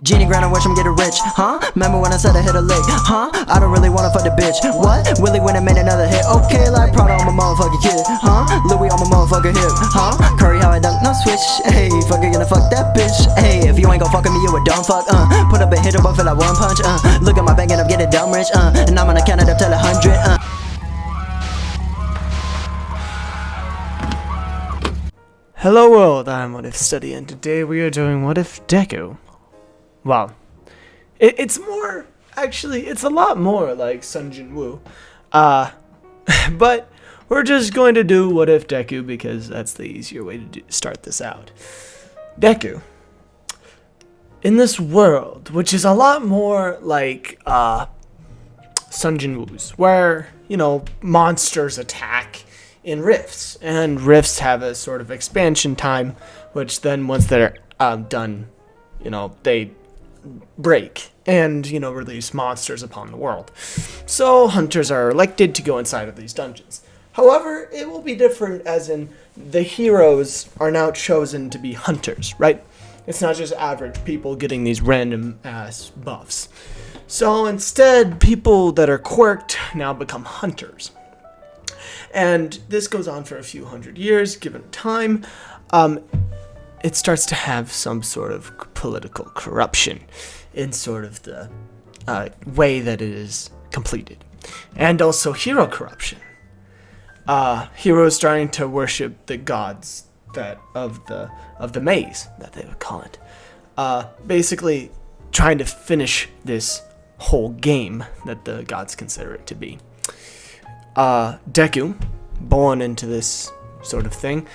Genie grind and watch him get rich, huh? Remember when I said I hit a lick, huh? I don't really wanna fuck the bitch, what? Willie went and made another hit, okay, like Prada on my motherfucking kid, huh? Louis on my motherfucking hip, huh? Curry how I dunk, no switch, hey, fucker gonna fuck that bitch, hey, if you ain't gon' fuck with me, you a dumb fuck, put up a hit but feel like one punch, look at my bank and I'm getting dumb rich, and I'm gonna count it up till 100, Hello world, I'm What If Study, and today we are doing What If Deku. Wow. It's a lot more like Sun Jin Woo. But we're just going to do What If Deku because that's the easier way to start this out. Deku. In this world, which is a lot more like Sun Jin Woo's, where, monsters attack in rifts, and rifts have a sort of expansion time, which then once they're done, they break and release monsters upon the world. So hunters are elected to go inside of these dungeons. However, it will be different, as in the heroes are now chosen to be hunters, right? It's not just average people getting these random ass buffs. So instead, people that are quirked now become hunters. And this goes on for a few hundred years, given time. It starts to have some sort of political corruption in sort of the way that it is completed. And also hero corruption. Heroes starting to worship the gods of the maze, that they would call it. Basically trying to finish this whole game that the gods consider it to be. Deku, born into this sort of thing,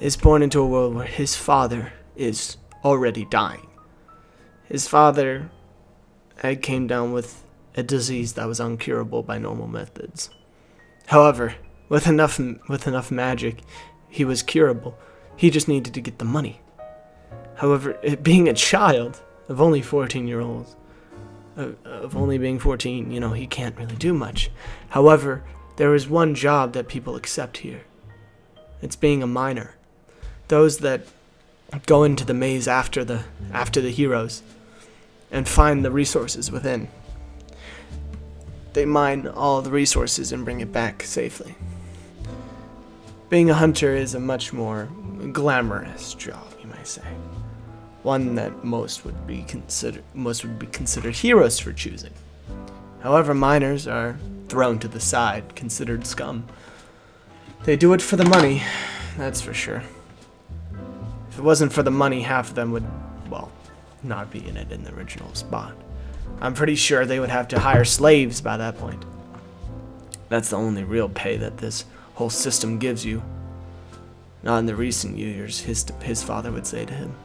is born into a world where his father is already dying. His father came down with a disease that was uncurable by normal methods. However, with enough magic, he was curable. He just needed to get the money. However, being a child of only 14-year-olds, of only being 14, he can't really do much. However, there is one job that people accept here. It's being a miner. Those that go into the maze after the heroes and find the resources within. They mine all the resources and bring it back safely. Being a hunter is a much more glamorous job, you might say. One that most would be considered heroes for choosing. However, miners are thrown to the side, considered scum. They do it for the money, that's for sure. If it wasn't for the money, half of them would, not be in it in the original spot. I'm pretty sure they would have to hire slaves by that point. That's the only real pay that this whole system gives you. Not in the recent years, his father would say to him.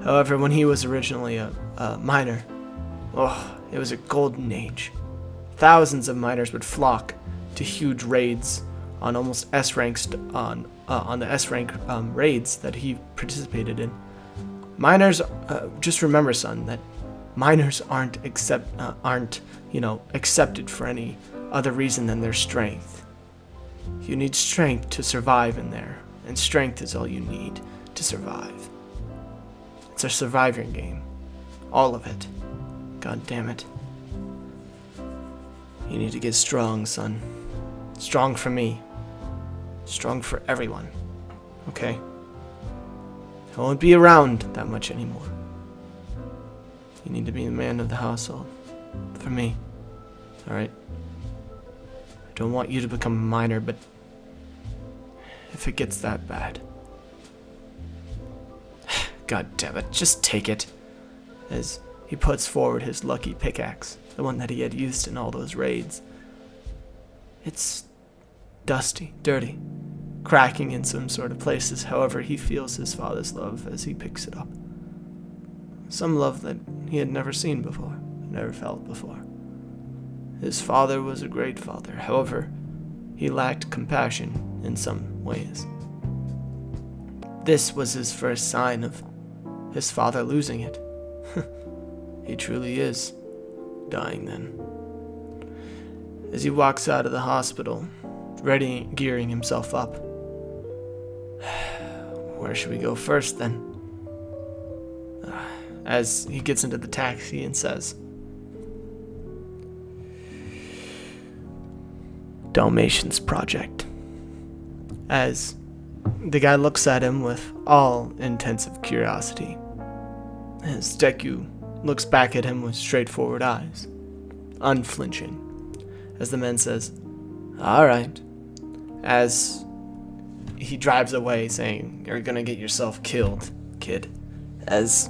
However, when he was originally a miner, it was a golden age. Thousands of miners would flock to huge raids on almost S-ranks on the S-rank raids that he participated in. Miners, just remember, son, that miners aren't accepted for any other reason than their strength. You need strength to survive in there, and strength is all you need to survive. It's a surviving game. All of it. God damn it. You need to get strong, son. Strong for me. Strong for everyone. Okay? I won't be around that much anymore. You need to be the man of the household. For me. Alright? I don't want you to become a miner, but if it gets that bad, God damn it, just take it. As he puts forward his lucky pickaxe, the one that he had used in all those raids. It's dusty, dirty, cracking in some sort of places. However, he feels his father's love as he picks it up. Some love that he had never seen before, never felt before. His father was a great father. However, he lacked compassion in some ways. This was his first sign of his father losing it. He truly is dying then. As he walks out of the hospital, gearing himself up. Where should we go first then? as he gets into the taxi and says, Dalmatians Project. As the guy looks at him with all intensive curiosity. As Deku looks back at him with straightforward eyes, unflinching. As the man says, alright. As he drives away saying, you're gonna get yourself killed, kid. As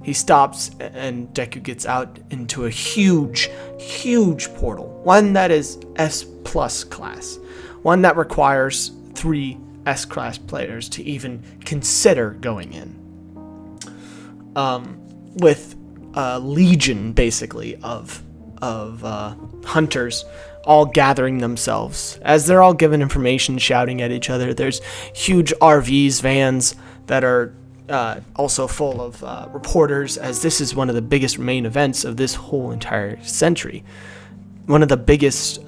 he stops and Deku gets out into a huge, huge portal. One that is S+ class. One that requires 3 S-class players to even consider going in. With a legion, basically, of hunters all gathering themselves. As they're all given information, shouting at each other, there's huge RVs, vans that are also full of reporters, as this is one of the biggest main events of this whole entire century. One of the biggest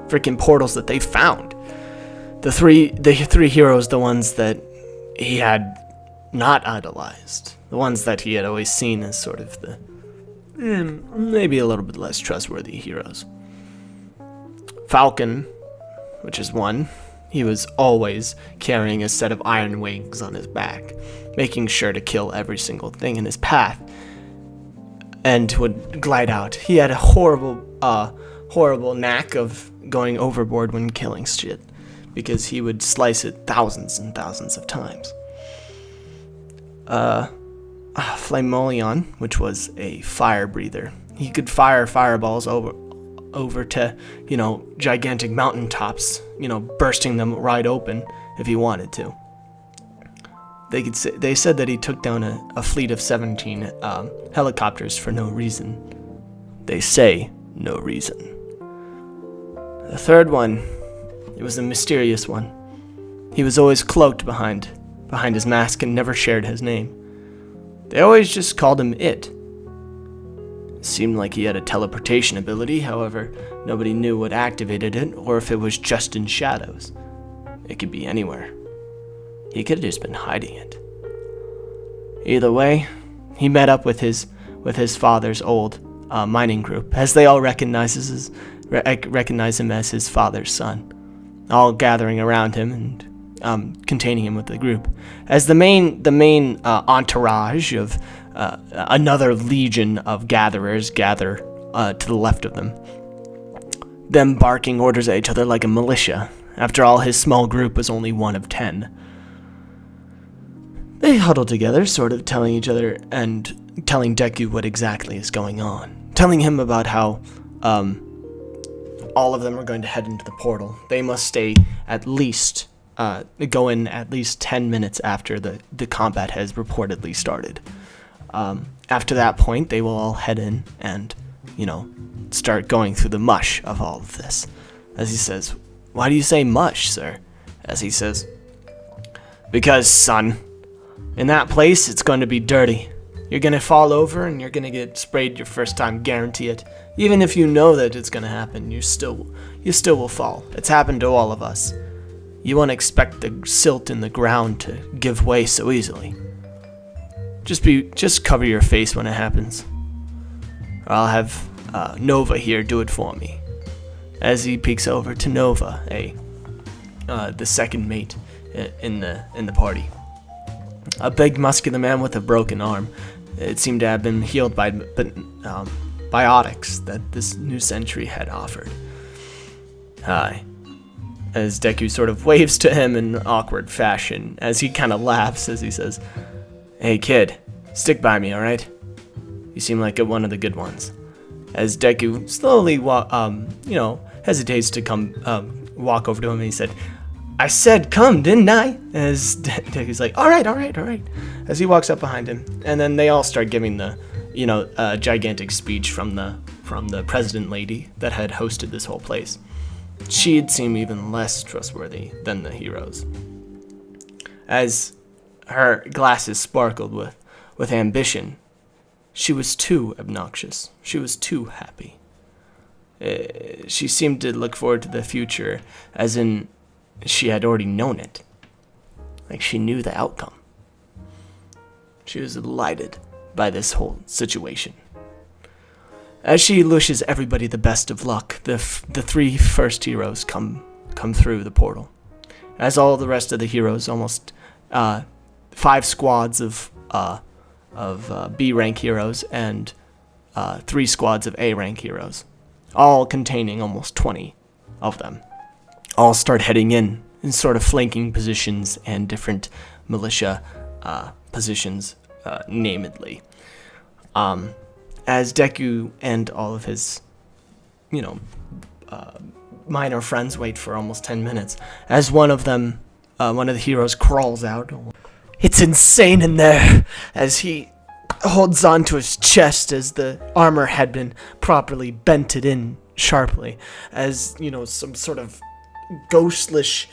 freaking portals that they found. The three heroes, the ones that he had not idolized, the ones that he had always seen as sort of the maybe a little bit less trustworthy heroes. Falcon, which is one, he was always carrying a set of iron wings on his back, making sure to kill every single thing in his path, and would glide out. He had a horrible knack of going overboard when killing shit, because he would slice it thousands and thousands of times. Flameolion, which was a fire breather. He could fire fireballs over to, gigantic mountaintops, bursting them wide open if he wanted to. They said that he took down a fleet of 17 helicopters for no reason. They say no reason. The third one, it was a mysterious one. He was always cloaked behind his mask and never shared his name. They always just called him It. It seemed like he had a teleportation ability, however, nobody knew what activated it or if it was just in shadows. It could be anywhere. He could have just been hiding it. Either way, he met up with his father's old mining group, as they all recognize him as his father's son, all gathering around him and containing him with the group. As the main entourage of another legion of gatherers gather to the left of them barking orders at each other like a militia. After all, his small group was only one of 10. They huddle together, sort of telling each other and telling Deku what exactly is going on. Telling him about how all of them are going to head into the portal. They must stay at least, go in at least 10 minutes after the combat has reportedly started. After that point, they will all head in and, start going through the mush of all of this. As he says, why do you say mush, sir? As he says, because, son, in that place, it's going to be dirty. You're going to fall over and you're going to get sprayed your first time, guarantee it. Even if you know that it's going to happen, you still will fall. It's happened to all of us. You won't expect the silt in the ground to give way so easily. Just cover your face when it happens. Or I'll have Nova here do it for me. As he peeks over to Nova, the second mate in the party. A big muscular man with a broken arm. It seemed to have been healed by biotics that this new century had offered. Hi. As Deku sort of waves to him in awkward fashion, as he kind of laughs as he says, hey kid, stick by me, alright? You seem like one of the good ones. As Deku slowly hesitates to come walk over to him, and he said, I said come, didn't I? As Deku's like, alright. As he walks up behind him, and then they all start giving the, gigantic speech from the president lady that had hosted this whole place. She'd seem even less trustworthy than the heroes. As her glasses sparkled with ambition, she was too obnoxious. She was too happy. She seemed to look forward to the future as in she had already known it. Like she knew the outcome. She was delighted by this whole situation. As she wishes everybody the best of luck, the three first heroes come through the portal. As all the rest of the heroes, almost 5 squads of B rank heroes and 3 squads of A rank heroes, all containing almost 20 of them, all start heading in sort of flanking positions and different militia positions, namedly. As Deku and all of his, minor friends wait for almost 10 minutes, as one of the heroes crawls out. It's insane in there, as he holds onto his chest as the armor had been properly bented in sharply, as, some sort of ghostish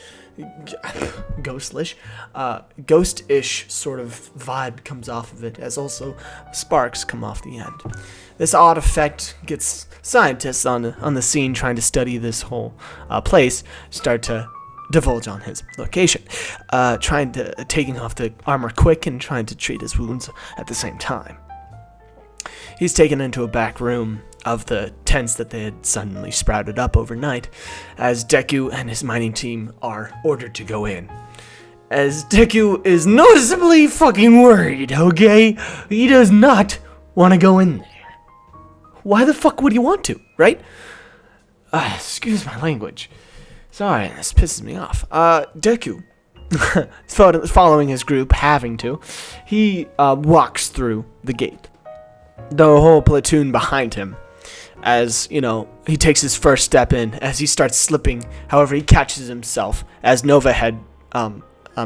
sort of vibe comes off of it, as also sparks come off the end. This odd effect gets scientists on the scene trying to study this whole place start to divulge on his location, taking off the armor quick and trying to treat his wounds at the same time. He's taken into a back room of the tents that they had suddenly sprouted up overnight, as Deku and his mining team are ordered to go in. As Deku is noticeably fucking worried, okay? He does not want to go in there. Why the fuck would he want to, right? Excuse my language. Sorry, this pisses me off. Deku, following his group, having to, he walks through the gate. The whole platoon behind him, as, he takes his first step in, as he starts slipping. However, he catches himself, as Nova had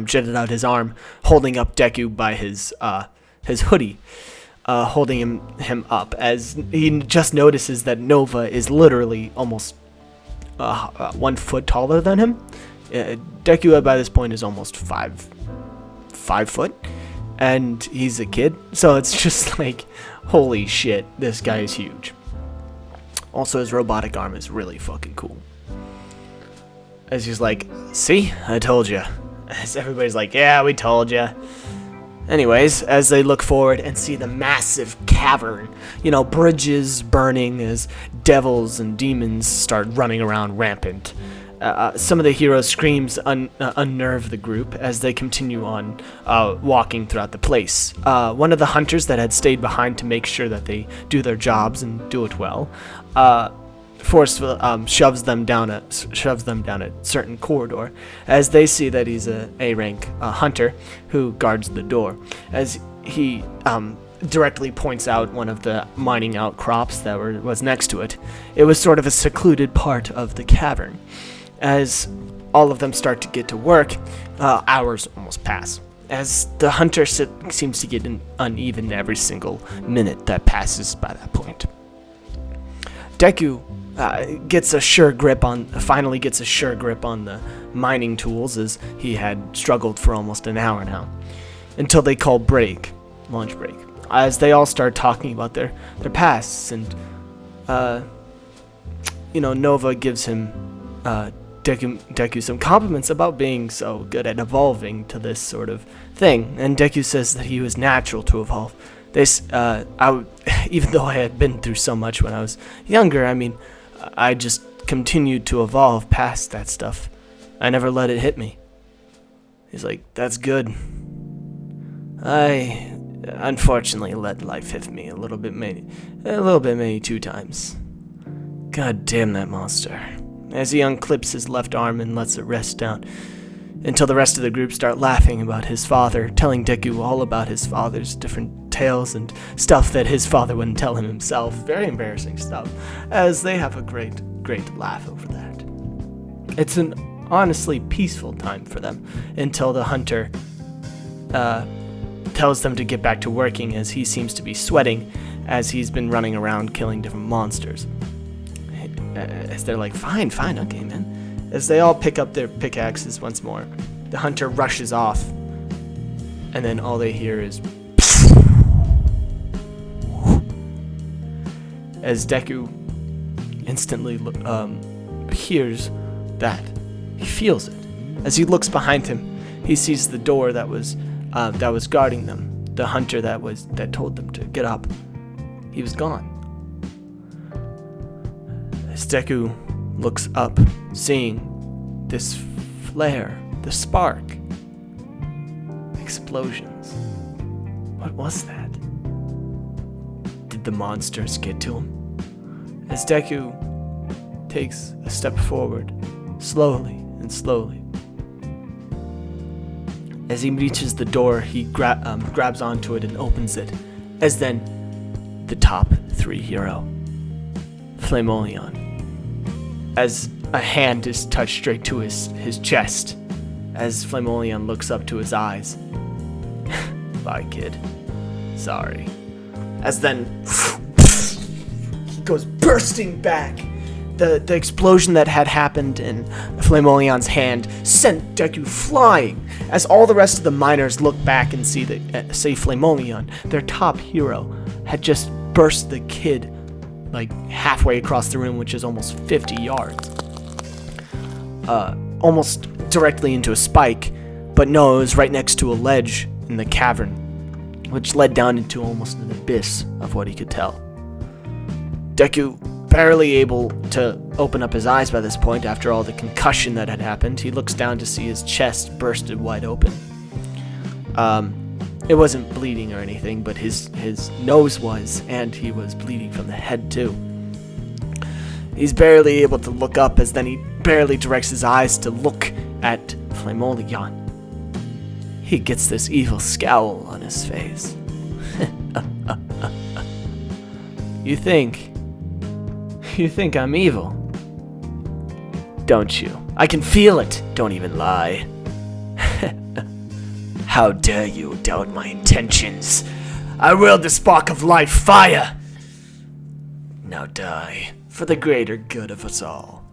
jetted out his arm, holding up Deku by his hoodie, holding him up, as he just notices that Nova is literally almost 1 foot taller than him. Deku by this point is almost 5 foot, and he's a kid, so it's just like, holy shit, this guy is huge. Also, his robotic arm is really fucking cool. As he's like, see, I told you. As everybody's like, yeah, we told you. Anyways, as they look forward and see the massive cavern, bridges burning as devils and demons start running around rampant. Some of the heroes' screams unnerve the group as they continue on walking throughout the place. One of the hunters that had stayed behind to make sure that they do their jobs and do it well, forcefully shoves them down a certain corridor, as they see that he's a A-rank hunter who guards the door. As he directly points out one of the mining outcrops that was next to it. It was sort of a secluded part of the cavern. As all of them start to get to work, hours almost pass, as the hunter seems to get uneven every single minute that passes by that point. Deku finally gets a sure grip on the mining tools, as he had struggled for almost an hour now, until they call lunch break, as they all start talking about their pasts, and Nova gives him Deku some compliments about being so good at evolving to this sort of thing, and Deku says that he was natural to evolve. Even though I had been through so much when I was younger, I just continued to evolve past that stuff. I never let it hit me. He's like, that's good. I unfortunately let life hit me a little bit, maybe 2 times. God damn that monster. As he unclips his left arm and lets it rest down, until the rest of the group start laughing about his father, telling Deku all about his father's different tales and stuff that his father wouldn't tell him himself. Very embarrassing stuff, as they have a great laugh over that. It's an honestly peaceful time for them, until the hunter tells them to get back to working, as he seems to be sweating, as he's been running around killing different monsters. As they're like, fine, okay, man. As they all pick up their pickaxes once more, the hunter rushes off, and then all they hear is as Deku instantly hears that. He feels it. As he looks behind him, he sees the door that was guarding them. the hunter that told them to get up, he was gone. As Deku looks up, seeing this flare, the spark, explosions. What was that? Did the monsters get to him? As Deku takes a step forward, slowly and slowly. As he reaches the door, he grabs onto it and opens it. As then, the top 3 hero, Flameolion. As a hand is touched straight to his chest, as Flameolion looks up to his eyes. Bye, kid. Sorry. As then, he goes bursting back. The explosion that had happened in Flameolion's hand sent Deku flying. As all the rest of the miners look back and see Flameolion, their top hero, had just burst the kid like halfway across the room, which is almost 50 yards. Almost directly into a spike, but no, it was right next to a ledge in the cavern, which led down into almost an abyss of what he could tell. Deku, barely able to open up his eyes by this point after all the concussion that had happened, he looks down to see his chest bursted wide open. It wasn't bleeding or anything, but his nose was, and he was bleeding from the head too. He's barely able to look up, as then he barely directs his eyes to look at Flameolion. He gets this evil scowl on his face. You think I'm evil? Don't you? I can feel it. Don't even lie. How dare you doubt my intentions? I willed the spark of life fire. Now die for the greater good of us all.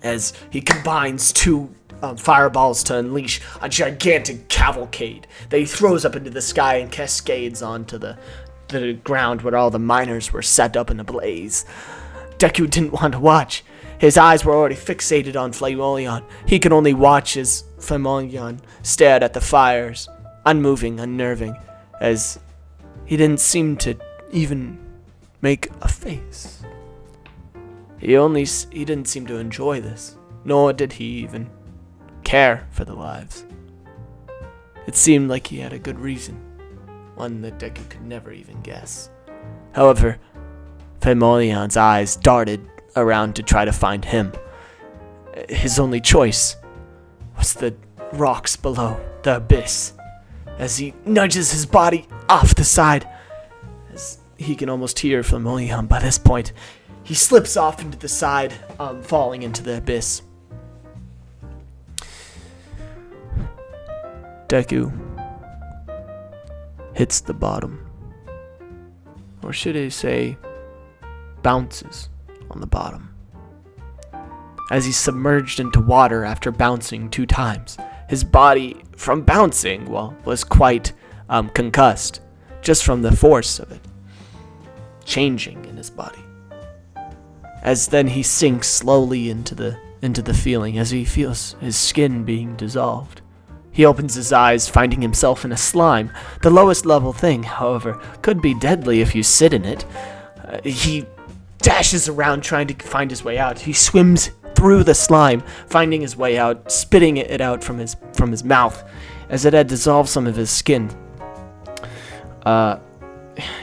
As he combines 2 fireballs to unleash a gigantic cavalcade that he throws up into the sky and cascades onto the ground where all the miners were set up in a blaze. Deku didn't want to watch. His eyes were already fixated on Flameolion. He could only watch as Flameolion stared at the fires, unmoving, unnerving, as he didn't seem to even make a face. He didn't seem to enjoy this, nor did he even care for the lives. It seemed like he had a good reason, one that Deku could never even guess. However, Flameolion's eyes darted around to try to find him. His only choice was the rocks below, the abyss, as he nudges his body off the side. As he can almost hear Flameolion by this point, he slips off into the side, falling into the abyss. Deku hits the bottom. Or should I say, bounces on the bottom. As he's submerged into water after bouncing 2 times. His body, from bouncing, was quite concussed, just from the force of it changing in his body. As then he sinks slowly into the feeling, as he feels his skin being dissolved. He opens his eyes, finding himself in a slime. The lowest level thing, however, could be deadly if you sit in it. He dashes around trying to find his way out. He swims through the slime, finding his way out, spitting it out from his mouth, as it had dissolved some of his skin.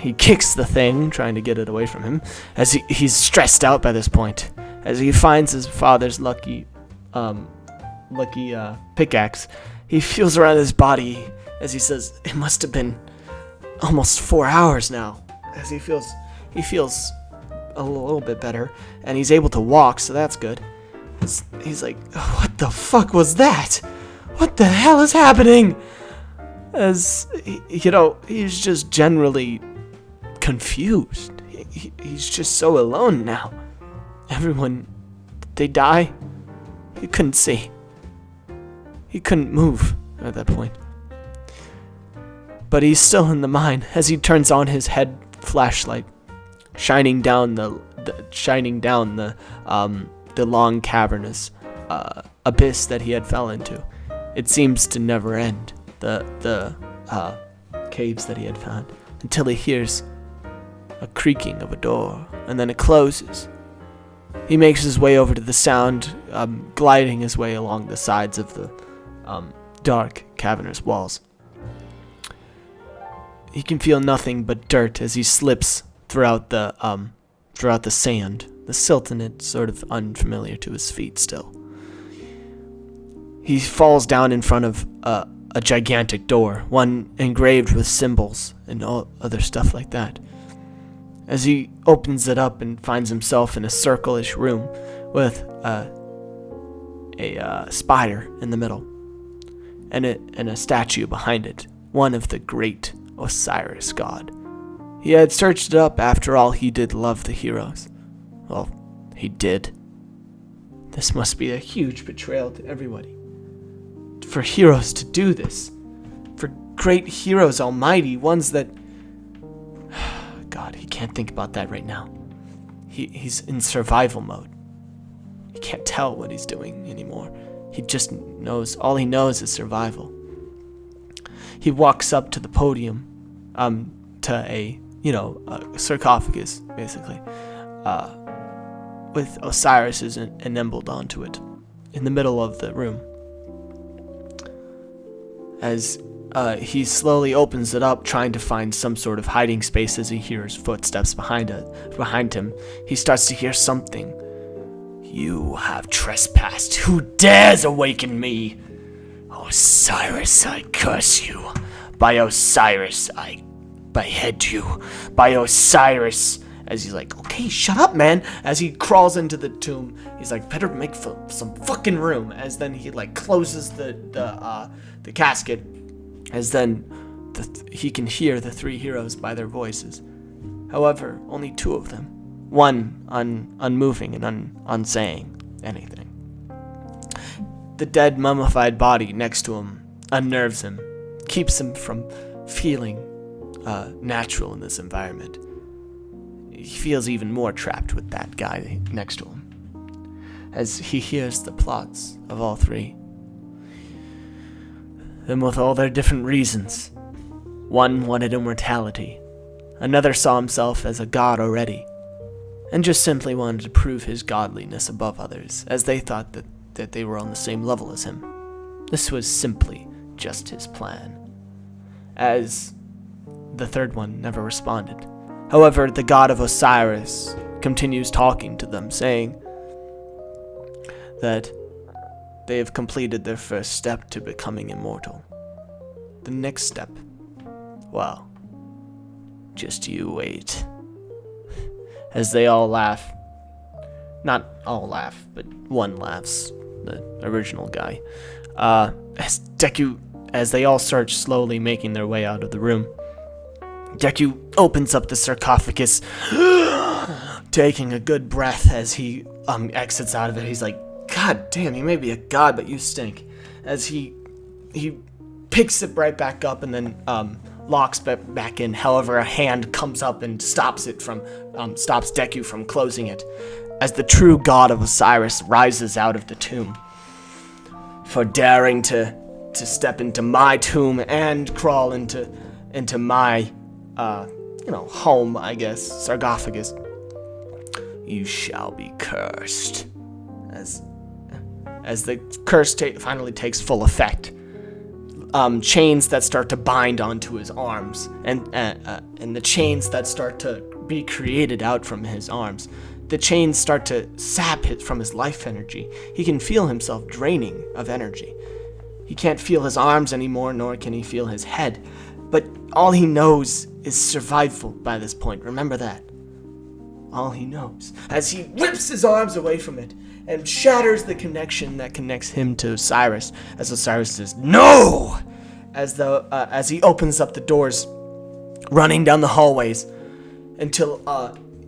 He kicks the thing, trying to get it away from him, as he's stressed out by this point. As he finds his father's lucky pickaxe, he feels around his body as he says, "It must have been almost 4 hours now." As he feels a little bit better, and he's able to walk, so that's good. He's like, "What the fuck was that? What the hell is happening?" As he's just generally confused. He's just so alone now. Everyone, they die. He couldn't see. He couldn't move at that point. But he's still in the mine as he turns on his head flashlight, shining down the long cavernous abyss that he had fell into. It seems to never end. The caves that he had found, until he hears a creaking of a door, and then it closes. He makes his way over to the sound, gliding his way along the sides of the dark, cavernous walls. He can feel nothing but dirt as he slips throughout the sand. The silt in it sort of unfamiliar to his feet still. He falls down in front of a gigantic door, one engraved with symbols and all other stuff like that. As he opens it up and finds himself in a circle-ish room with a spider in the middle and a statue behind it, one of the great Osiris god. He had searched it up. After all, he did love the heroes. Well, he did. This must be a huge betrayal to everybody. For heroes to do this. For great heroes, almighty, ones that... God, he can't think about that right now. He's in survival mode. He can't tell what he's doing anymore. He just knows, all he knows is survival. He walks up to the podium, to a sarcophagus, basically, with Osiris enamelled onto it, in the middle of the room. As he slowly opens it up, trying to find some sort of hiding space as he hears footsteps behind him, he starts to hear something. "You have trespassed. Who dares awaken me? Osiris, I curse you. By Osiris, I behead you. By Osiris." As he's like, "Okay, shut up, man." As he crawls into the tomb, he's like, "Better make some fucking room." As then he closes the casket. As then he can hear the three heroes by their voices. However, only two of them. One unmoving and unsaying anything. The dead mummified body next to him unnerves him, keeps him from feeling natural in this environment. He feels even more trapped with that guy next to him, as he hears the plots of all three. Them with all their different reasons. One wanted immortality. Another saw himself as a god already, and just simply wanted to prove his godliness above others, as they thought that they were on the same level as him. This was simply just his plan. As the third one never responded. However, the god of Osiris continues talking to them, saying that they have completed their first step to becoming immortal. The next step, well, just you wait. As they all laugh. Not all laugh, but one laughs, the original guy. As they all start slowly making their way out of the room, Deku opens up the sarcophagus, taking a good breath as he exits out of it. He's like, "God damn, you may be a god, but you stink." As he picks it right back up and then locks back in. However, a hand comes up and stops Deku from closing it. As the true god of Osiris rises out of the tomb, for daring to step into my tomb and crawl into my home, I guess, sarcophagus. You shall be cursed. As the curse finally takes full effect, chains that start to bind onto his arms, and the chains that start to be created out from his arms, the chains start to sap it from his life energy. He can feel himself draining of energy. He can't feel his arms anymore, nor can he feel his head. But all he knows is survival by this point. Remember that. All he knows. As he rips his arms away from it and shatters the connection that connects him to Osiris, as Osiris says, "No!" As he opens up the doors, running down the hallways until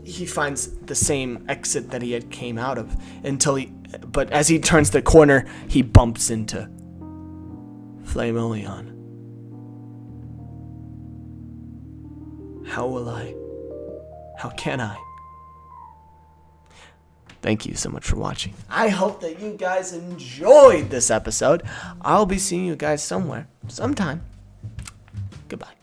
he finds the same exit that he had came out of. But as he turns the corner, he bumps into Flameolion. How can I? Thank you so much for watching. I hope that you guys enjoyed this episode. I'll be seeing you guys sometime. Goodbye.